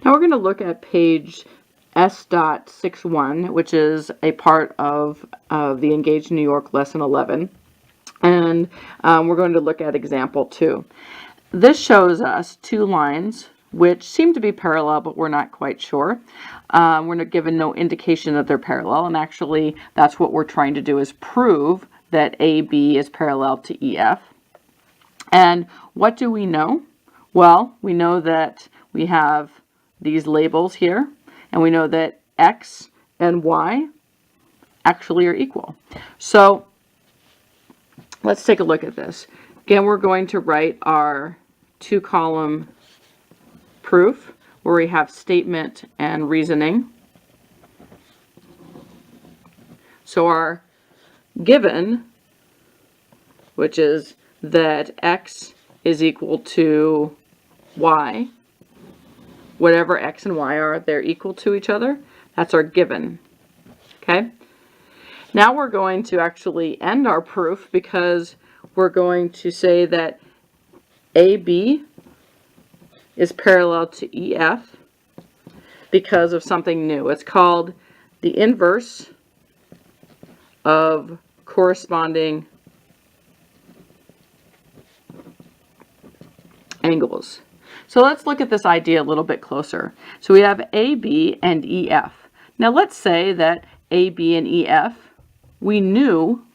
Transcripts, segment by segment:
Now we're going to look at page S.61, which is a part of the Engage New York Lesson 11. And we're going to look at example 2. This shows us two lines which seem to be parallel, but we're not quite sure. We're not given no indication that they're parallel, and actually that's what we're trying to do, is prove that AB is parallel to EF. And what do we know? Well, we know that we have these labels here, and we know that X and Y actually are equal. So let's take a look at this. Again, we're going to write our two-column proof where we have statement and reasoning. So our given, which is that X is equal to Y, whatever X and Y are, they're equal to each other. That's our given. Okay? Now we're going to actually end our proof, because we're going to say that AB is parallel to EF because of something new. It's called the inverse of corresponding angles. So let's look at this idea a little bit closer. So we have AB and EF. Now let's say that AB and EF, we knew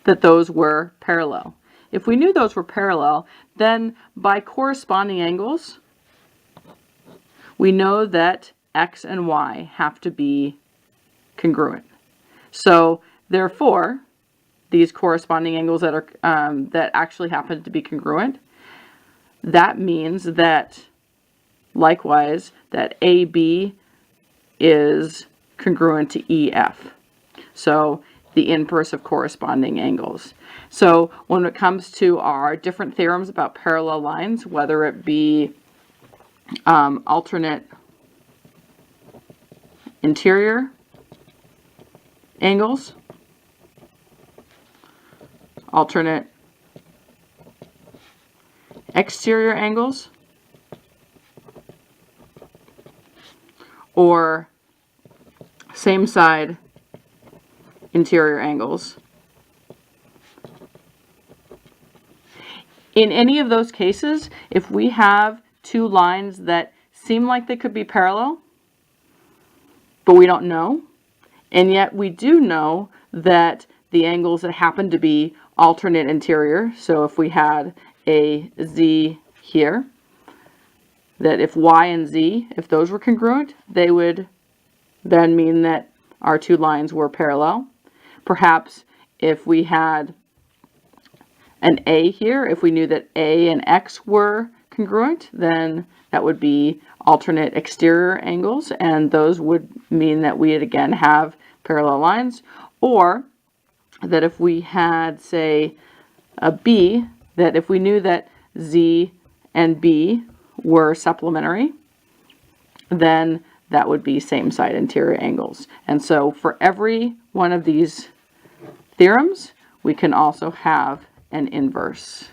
that those were parallel. If we knew those were parallel, then by corresponding angles, we know that X and Y have to be congruent. So therefore, these corresponding angles that are that actually happen to be congruent, that means that likewise that AB is congruent to EF. So the inverse of corresponding angles. So when it comes to our different theorems about parallel lines, whether it be alternate interior angles, alternate exterior angles, or same side interior angles. In any of those cases, if we have two lines that seem like they could be parallel, but we don't know, and yet we do know that the angles that happen to be alternate interior, so if we had a Z here, that if Y and Z, if those were congruent, they would then mean that our two lines were parallel. Perhaps if we had an A here, if we knew that A and X were congruent, then that would be alternate exterior angles, and those would mean that we'd again have parallel lines. Or that if we had, say, a B, that if we knew that Z and B were supplementary, then that would be same side interior angles. And so for every one of these theorems, we can also have an inverse.